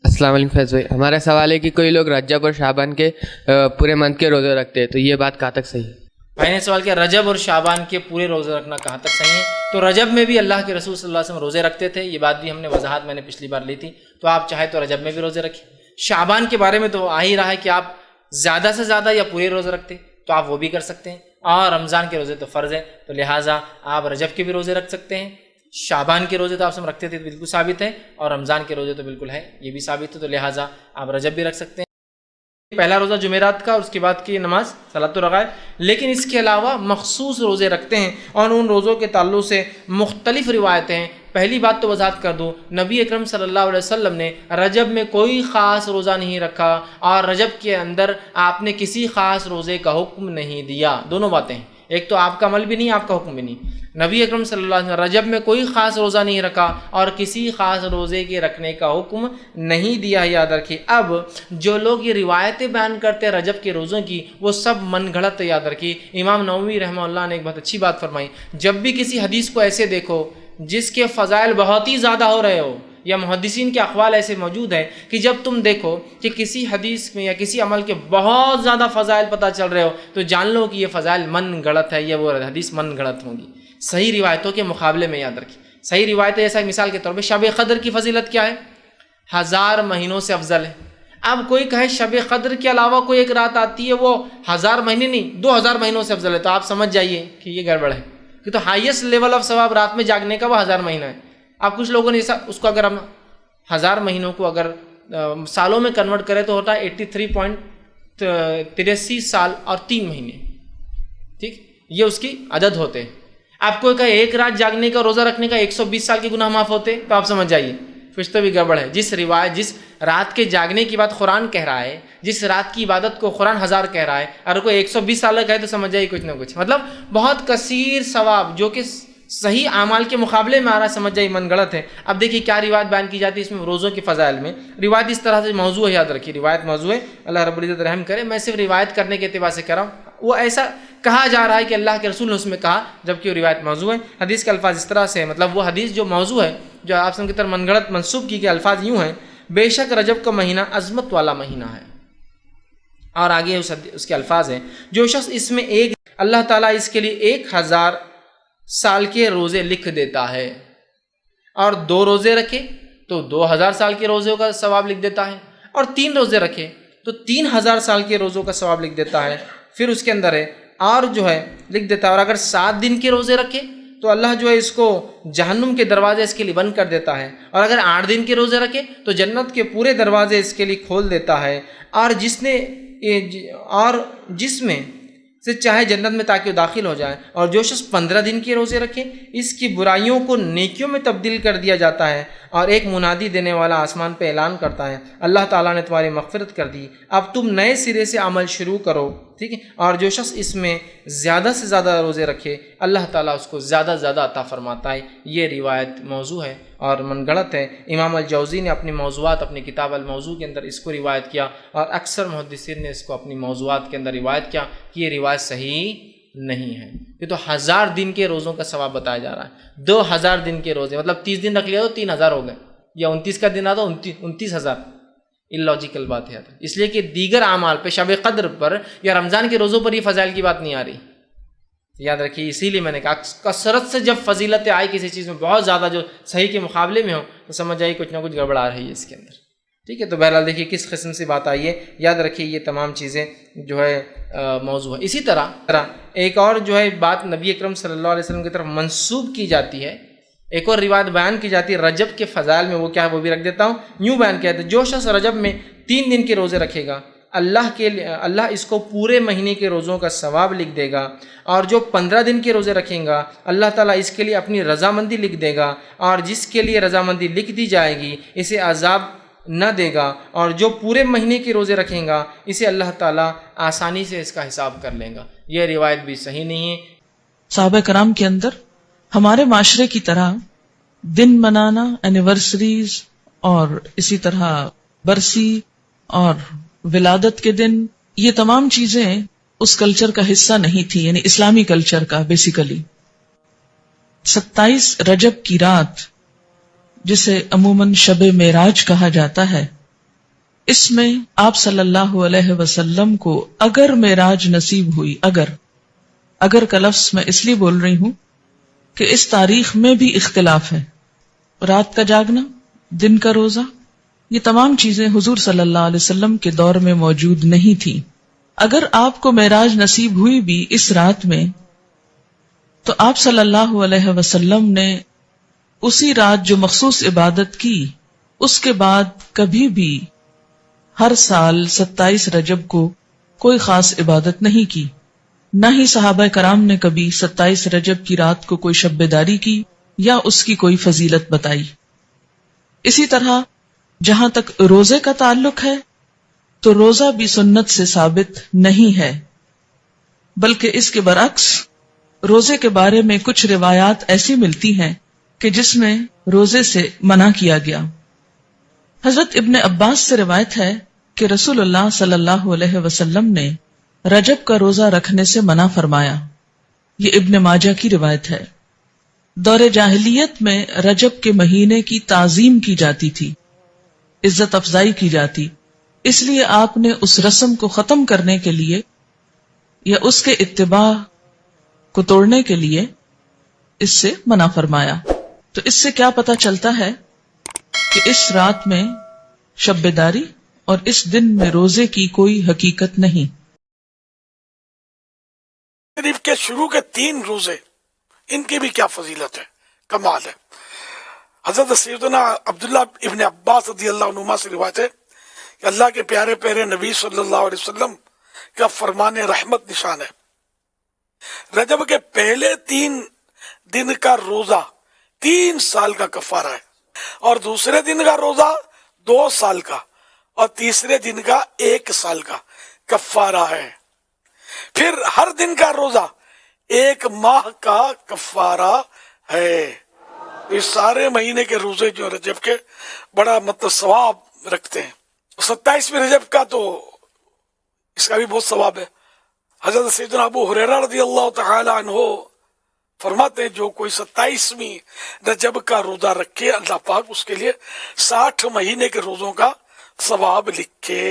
السلام علیکم فیض بھائی، ہمارا سوال ہے کہ کوئی لوگ رجب اور شعبان کے پورے منتھ کے روزے رکھتے ہیں، تو یہ بات کہاں تک صحیح ہے؟ بھائی نے سوال کیا رجب اور شعبان کے پورے روزے رکھنا کہاں تک صحیح ہے؟ تو رجب میں بھی اللہ کے رسول صلی اللہ علیہ وسلم روزے رکھتے تھے، یہ بات بھی ہم نے وضاحت میں نے پچھلی بار لی تھی، تو آپ چاہے تو رجب میں بھی روزے رکھیں۔ شعبان کے بارے میں تو آ ہی رہا ہے کہ آپ زیادہ سے زیادہ یا پورے روزے رکھتے تو آپ وہ بھی کر سکتے ہیں، اور رمضان کے روزے تو فرض ہے، تو لہٰذا آپ رجب کے بھی روزے رکھ سکتے ہیں۔ شعبان کے روزے تو آپ سب رکھتے تھے، بالکل ثابت ہے، اور رمضان کے روزے تو بالکل ہے، یہ بھی ثابت ہے، تو لہٰذا آپ رجب بھی رکھ سکتے ہیں۔ پہلا روزہ جمعرات کا اور اس کے بعد کی نماز صلاۃ الرغائب، لیکن اس کے علاوہ مخصوص روزے رکھتے ہیں، اور ان روزوں کے تعلق سے مختلف روایتیں ہیں۔ پہلی بات تو وضاحت کر دوں، نبی اکرم صلی اللہ علیہ وسلم نے رجب میں کوئی خاص روزہ نہیں رکھا، اور رجب کے اندر آپ نے کسی خاص روزے کا حکم نہیں دیا۔ دونوں باتیں ہیں، ایک تو آپ کا عمل بھی نہیں، آپ کا حکم بھی نہیں۔ نبی اکرم صلی اللہ علیہ وسلم رجب میں کوئی خاص روزہ نہیں رکھا اور کسی خاص روزے کے رکھنے کا حکم نہیں دیا، یاد رکھیے۔ اب جو لوگ یہ روایتیں بیان کرتے ہیں رجب کے روزوں کی، وہ سب من گھڑت، یاد رکھیے۔ امام نووی رحمہ اللہ نے ایک بہت اچھی بات فرمائی، جب بھی کسی حدیث کو ایسے دیکھو جس کے فضائل بہت ہی زیادہ ہو رہے ہو، یا محدثین کے اقوال ایسے موجود ہیں کہ جب تم دیکھو کہ کسی حدیث میں یا کسی عمل کے بہت زیادہ فضائل پتہ چل رہے ہو، تو جان لو کہ یہ فضائل من گھڑت ہے، یا وہ حدیث من گھڑت ہوں گی، صحیح روایتوں کے مقابلے میں۔ یاد رکھیے، صحیح روایتیں جیسا مثال کے طور پہ شب قدر کی فضیلت کیا ہے؟ 1000 مہینوں سے افضل ہے۔ اب کوئی کہے شب قدر کے علاوہ کوئی ایک رات آتی ہے وہ 1000 مہینے نہیں 2000 مہینوں سے افضل ہے، تو آپ سمجھ جائیے کہ یہ گڑبڑ ہے، کہ تو ہائیسٹ لیول آف ثواب رات میں جاگنے کا وہ 1000 مہینہ ہے۔ اب کچھ لوگوں نے اس کو اگر ہم 1000 مہینوں کو اگر سالوں میں کنورٹ کرے تو ہوتا ہے 83.83 سال اور 3 مہینے، ٹھیک، یہ اس کی عدد ہوتے ہیں۔ آپ کو کہا ایک رات جاگنے کا روزہ رکھنے کا 120 سال کے گناہ معاف ہوتے، تو آپ سمجھ جائیے کچھ تو بھی گڑبڑ ہے۔ جس رات کے جاگنے کی بات قرآن کہہ رہا ہے، جس رات کی عبادت کو قرآن 1000 کہہ رہا ہے، اور کوئی 120 سال کا کہے تو سمجھ جائیے کچھ نہ کچھ، مطلب بہت کثیر ثواب جو کہ صحیح اعمال کے مقابلے میں آ رہا ہے، سمجھ جائیے من گڑت ہے۔ اب دیکھیے کیا روایت بیان کی جاتی ہے اس میں روزوں کے فضائل میں۔ روایت اس طرح سے موضوع ہے، یاد رکھیے روایت موضوع ہے، اللہ رب العزت رحم کرے، میں صرف روایت کرنے کے اعتبار سے کہہ رہا ہوں، وہ ایسا کہا جا رہا ہے کہ اللہ کے رسول نے اس میں کہا، جبکہ وہ روایت موضوع ہے۔ حدیث کے الفاظ اس طرح سے ہیں، مطلب وہ حدیث جو موضوع ہے، جو آپ سب کی طرف من گڑت منسوب کی گئے الفاظ یوں ہیں: بے شک رجب کا مہینہ عظمت والا مہینہ ہے، اور آگے اس کے الفاظ ہیں: جو شخص اس میں اللہ تعالیٰ اس کے لیے 1000 سال کے روزے لکھ دیتا ہے، اور 2 روزے رکھے تو 2000 سال کے روزوں کا ثواب لکھ دیتا ہے، اور 3 روزے رکھے تو 3000 سال کے روزوں کا ثواب لکھ دیتا ہے۔ پھر اس کے اندر ہے اور جو ہے لکھ دیتا ہے، اور اگر 7 دن کے روزے رکھے تو اللہ جو ہے اس کو جہنم کے دروازے اس کے لیے بند کر دیتا ہے، اور اگر 8 دن کے روزے رکھے تو جنت کے پورے دروازے اس کے لیے کھول دیتا ہے، اور جس میں سے چاہے جنت میں تاکہ وہ داخل ہو جائے۔ اور جو شخص 15 دن کے روزے رکھے، اس کی برائیوں کو نیکیوں میں تبدیل کر دیا جاتا ہے، اور ایک منادی دینے والا آسمان پہ اعلان کرتا ہے: اللہ تعالیٰ نے تمہاری مغفرت کر دی، اب تم نئے سرے سے عمل شروع کرو، ٹھیک ہے۔ اور جو شخص اس میں زیادہ سے زیادہ روزے رکھے، اللہ تعالیٰ اس کو زیادہ سے زیادہ عطا فرماتا ہے۔ یہ روایت موضوع ہے اور من گڑت ہے۔ امام الجوزی نے اپنی موضوعات اپنی کتاب الموضوع کے اندر اس کو روایت کیا، اور اکثر محدثین نے اس کو اپنی موضوعات کے اندر روایت کیا کہ یہ روایت صحیح نہیں ہے۔ یہ تو 1000 دن کے روزوں کا ثواب بتایا جا رہا ہے، 2000 دن کے روزے، مطلب 30 دن رکھ لیا تو 3000 ہو گئے، یا 29 کا دن آتا 29000، اللاجیکل بات ہے، اس لیے کہ دیگر اعمال پہ شب قدر پر یا رمضان کے روزوں پر یہ فضائل کی بات نہیں آ رہی، یاد رکھیے۔ اسی لیے میں نے کہا کثرت سے جب فضیلتیں آئی کسی چیز میں بہت زیادہ جو صحیح کے مقابلے میں ہو، تو سمجھ آئیے کچھ نہ کچھ گڑبڑ آ رہی ہے اس کے اندر، ٹھیک ہے۔ تو بہرحال دیکھیے کس قسم سے بات آئی ہے، یاد رکھیے یہ تمام چیزیں جو ہے موضوع ہے۔ اسی طرح ایک اور جو ہے بات نبی اکرم صلی اللہ علیہ وسلم کی طرف منسوب کی جاتی ہے، ایک اور روایت بیان کی جاتی ہے رجب کے فضائل میں، وہ کیا ہے وہ بھی رکھ دیتا ہوں۔ یوں بیان کیا ہے: جو شخص رجب میں 3 دن کے روزے رکھے گا، اللہ اس کو پورے مہینے کے روزوں کا ثواب لکھ دے گا، اور جو 15 دن کے روزے رکھیں گا اللہ تعالیٰ اس کے لیے اپنی رضامندی لکھ دے گا، اور جس کے لیے رضامندی لکھ دی جائے گی اسے عذاب نہ دے گا، اور جو پورے مہینے کے روزے رکھیں گا اسے اللہ تعالیٰ آسانی سے اس کا حساب کر لے گا۔ یہ روایت بھی صحیح نہیں ہے۔ صحابہ کرام کے اندر ہمارے معاشرے کی طرح دن منانا، اینیورسریز، اور اسی طرح برسی اور ولادت کے دن، یہ تمام چیزیں اس کلچر کا حصہ نہیں تھی، یعنی اسلامی کلچر کا بیسیکلی۔ 27 رجب کی رات، جسے عموماً شب معراج کہا جاتا ہے، اس میں آپ صلی اللہ علیہ وسلم کو اگر معراج نصیب ہوئی، اگر کا لفظ میں اس لیے بول رہی ہوں کہ اس تاریخ میں بھی اختلاف ہے. رات کا جاگنا، دن کا روزہ، یہ تمام چیزیں حضور صلی اللہ علیہ وسلم کے دور میں موجود نہیں تھی. اگر آپ کو معراج نصیب ہوئی بھی اس رات میں، تو آپ صلی اللہ علیہ وسلم نے اسی رات جو مخصوص عبادت کی، اس کے بعد کبھی بھی ہر سال 27 رجب کو کوئی خاص عبادت نہیں کی. نہ ہی صحابہ کرام نے کبھی 27 رجب کی رات کو کوئی شب بیداری کی یا اس کی کوئی فضیلت بتائی. اسی طرح جہاں تک روزے کا تعلق ہے تو روزہ بھی سنت سے ثابت نہیں ہے، بلکہ اس کے برعکس روزے کے بارے میں کچھ روایات ایسی ملتی ہیں کہ جس میں روزے سے منع کیا گیا. حضرت ابن عباس سے روایت ہے کہ رسول اللہ صلی اللہ علیہ وسلم نے رجب کا روزہ رکھنے سے منع فرمایا. یہ ابن ماجہ کی روایت ہے. دور جاہلیت میں رجب کے مہینے کی تعظیم کی جاتی تھی، عزت افزائی کی جاتی، اس لیے آپ نے اس رسم کو ختم کرنے کے لیے یا اس کے اتباع کو توڑنے کے لیے اس سے منع فرمایا. تو اس سے کیا پتہ چلتا ہے کہ اس رات میں شب بیداری اور اس دن میں روزے کی کوئی حقیقت نہیں. شریف کے شروع کے 3 روزے، ان کی بھی کیا فضیلت ہے، کمال ہے. حضرت سیدنا عبداللہ ابن عباس رضی اللہ عنہما سے روایت ہے کہ اللہ کے پیارے پیارے نبی صلی اللہ علیہ وسلم کا فرمان رحمت نشان ہے. رجب کے پہلے 3 دن کا روزہ 3 سال کا کفارہ ہے، اور دوسرے دن کا روزہ 2 سال کا، اور تیسرے دن کا 1 سال کا کفارہ ہے. پھر ہر دن کا روزہ 1 ماہ کا کفارہ ہے. یہ سارے مہینے کے روزے جو رجب کے بڑا مطلب ثواب رکھتے ہیں. 27ویں رجب کا تو اس کا بھی بہت ثواب ہے. حضرت سیدنا ابو ہریرہ رضی اللہ تعالی عنہ فرماتے ہیں جو کوئی 27ویں رجب کا روزہ رکھے اللہ پاک اس کے لیے 60 مہینے کے روزوں کا ثواب لکھے.